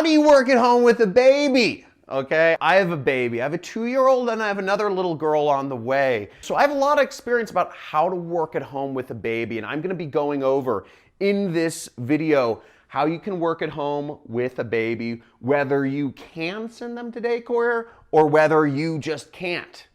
do you work at home with a baby? Okay, I have a baby. I have a 2-year-old and I have another little girl on the way. So I have a lot of experience about how to work at home with a baby, and I'm gonna be going over in this video how you can work at home with a baby, whether you can send them to daycare or whether you just can't.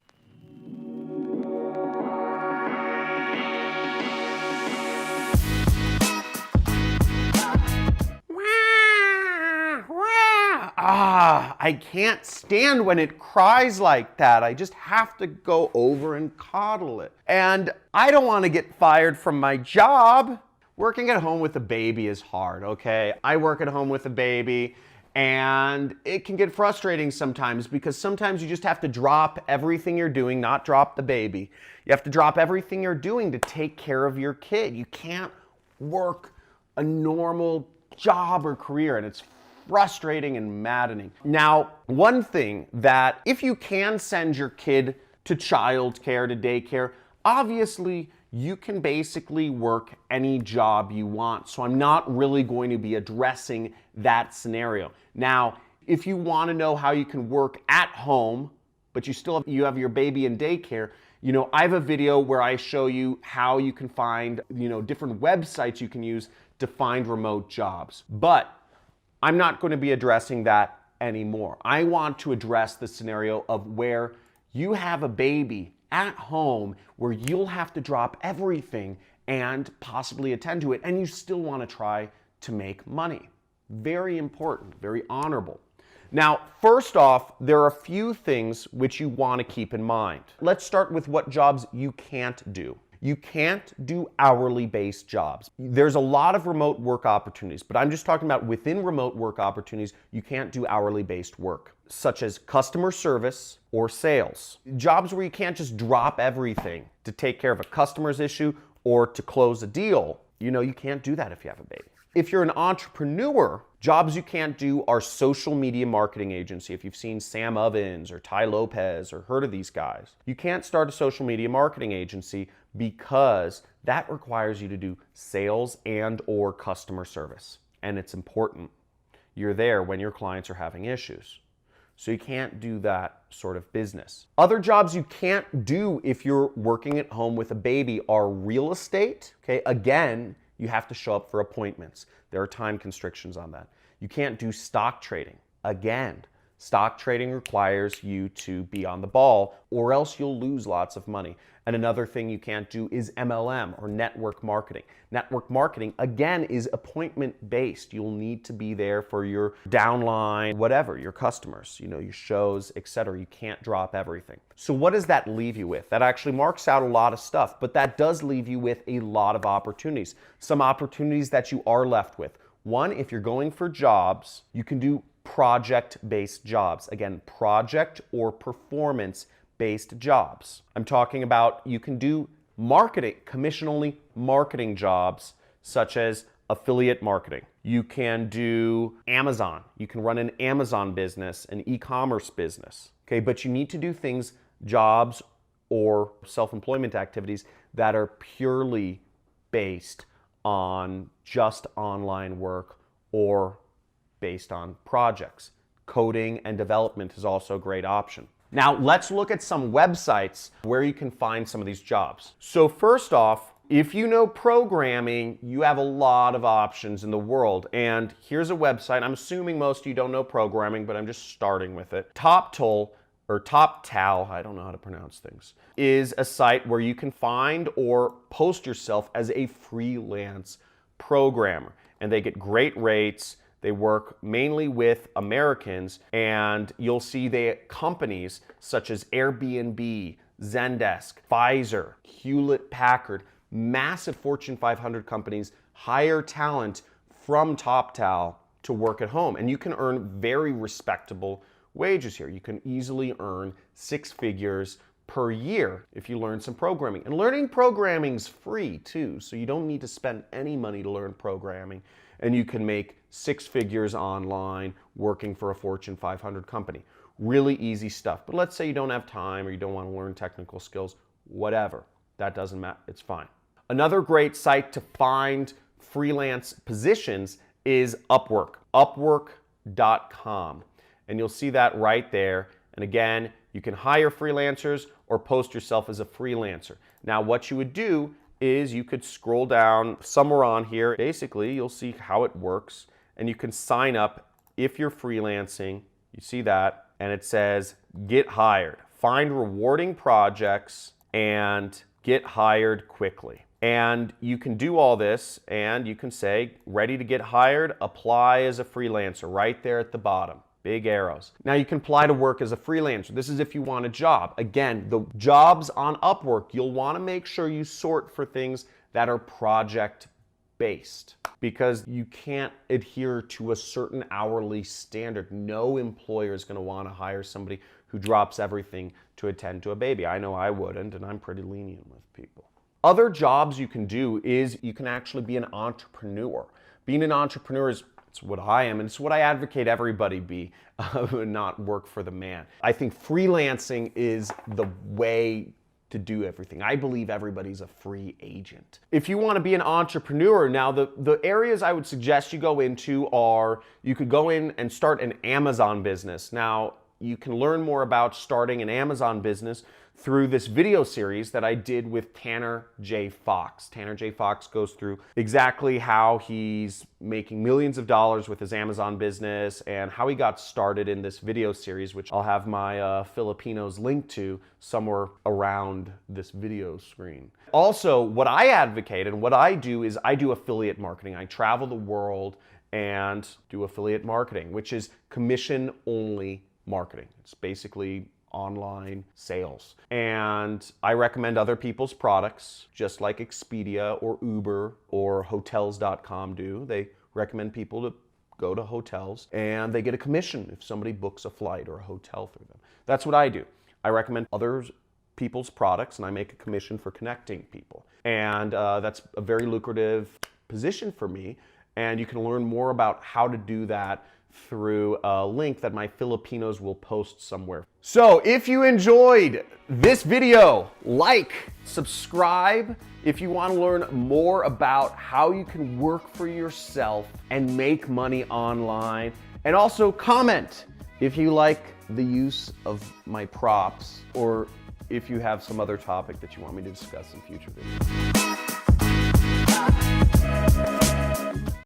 I can't stand when it cries like that. I just have to go over and coddle it. And I don't want to get fired from my job. Working at home with a baby is hard, okay? I work at home with a baby and it can get frustrating sometimes because sometimes you just have to drop everything you're doing, not drop the baby. You have to drop everything you're doing to take care of your kid. You can't work a normal job or career, and it's frustrating and maddening. Now, one thing that if you can send your kid to childcare, to daycare, obviously you can basically work any job you want. So I'm not really going to be addressing that scenario. Now, if you want to know how you can work at home, but you have your baby in daycare, I have a video where I show you how you can find, different websites you can use to find remote jobs. But I'm not going to be addressing that anymore. I want to address the scenario of where you have a baby at home where you'll have to drop everything and possibly attend to it, and you still want to try to make money. Very important, very honorable. Now, first off, there are a few things which you want to keep in mind. Let's start with what jobs you can't do. You can't do hourly based jobs. There's a lot of remote work opportunities, but I'm just talking about within remote work opportunities, you can't do hourly based work, such as customer service or sales. Jobs where you can't just drop everything to take care of a customer's issue or to close a deal. You can't do that if you have a baby. If you're an entrepreneur, jobs you can't do are social media marketing agency. If you've seen Sam Ovens or Ty Lopez or heard of these guys, you can't start a social media marketing agency because that requires you to do sales and or customer service. And it's important. You're there when your clients are having issues. So you can't do that sort of business. Other jobs you can't do if you're working at home with a baby are real estate. Okay, again, you have to show up for appointments. There are time constrictions on that. You can't do stock trading. Again, stock trading requires you to be on the ball or else you'll lose lots of money. And another thing you can't do is MLM or network marketing. Network marketing, again, is appointment-based. You'll need to be there for your downline, whatever, your customers, your shows, etc. You can't drop everything. So what does that leave you with? That actually marks out a lot of stuff, but that does leave you with a lot of opportunities. Some opportunities that you are left with. One, if you're going for jobs, you can do project-based jobs. Again, project or performance-based jobs. I'm talking about you can do marketing, commission-only marketing jobs such as affiliate marketing. You can do Amazon. You can run an Amazon business, an e-commerce business. Okay, but you need to do things, jobs or self-employment activities that are purely based on just online work or based on projects. Coding and development is also a great option. Now, let's look at some websites where you can find some of these jobs. So first off, if you know programming, you have a lot of options in the world. And here's a website. I'm assuming most of you don't know programming, but I'm just starting with it. TopTal, or TopTal, I don't know how to pronounce things, is a site where you can find or post yourself as a freelance programmer. And they get great rates. They work mainly with Americans, and you'll see companies such as Airbnb, Zendesk, Pfizer, Hewlett-Packard, massive Fortune 500 companies hire talent from TopTal to work at home. And you can earn very respectable wages here. You can easily earn 6 figures per year if you learn some programming. And learning programming's free too, so you don't need to spend any money to learn programming. And you can make 6 figures online working for a Fortune 500 company. Really easy stuff. But let's say you don't have time or you don't want to learn technical skills, whatever. That doesn't matter. It's fine. Another great site to find freelance positions is Upwork. Upwork freelancer.com. And you'll see that right there. And again, you can hire freelancers or post yourself as a freelancer. Now, what you would do is you could scroll down somewhere on here. Basically, you'll see how it works, and you can sign up if you're freelancing. You see that, and it says get hired. Find rewarding projects and get hired quickly. And you can do all this, and you can say, ready to get hired, apply as a freelancer right there at the bottom. Big arrows. Now you can apply to work as a freelancer. This is if you want a job. Again, the jobs on Upwork, you'll want to make sure you sort for things that are project-based, because you can't adhere to a certain hourly standard. No employer is going to want to hire somebody who drops everything to attend to a baby. I know I wouldn't, and I'm pretty lenient with people. Other jobs you can do is you can actually be an entrepreneur. Being an entrepreneur is it's what I am, and it's what I advocate everybody be, not work for the man. I think freelancing is the way to do everything. I believe everybody's a free agent. If you want to be an entrepreneur, now the areas I would suggest you go into are, you could go in and start an Amazon business. Now, you can learn more about starting an Amazon business through this video series that I did with Tanner J. Fox. Tanner J. Fox goes through exactly how he's making millions of dollars with his Amazon business and how he got started in this video series, which I'll have my Filipinos link to somewhere around this video screen. Also, what I advocate and what I do is I do affiliate marketing. I travel the world and do affiliate marketing, which is commission-only marketing. It's basically online sales. And I recommend other people's products, just like Expedia or Uber or Hotels.com do. They recommend people to go to hotels, and they get a commission if somebody books a flight or a hotel through them. That's what I do. I recommend other people's products, and I make a commission for connecting people. And that's a very lucrative position for me. And you can learn more about how to do that through a link that my Filipinos will post somewhere. So if you enjoyed this video, like, subscribe if you want to learn more about how you can work for yourself and make money online. And also comment if you like the use of my props, or if you have some other topic that you want me to discuss in future videos.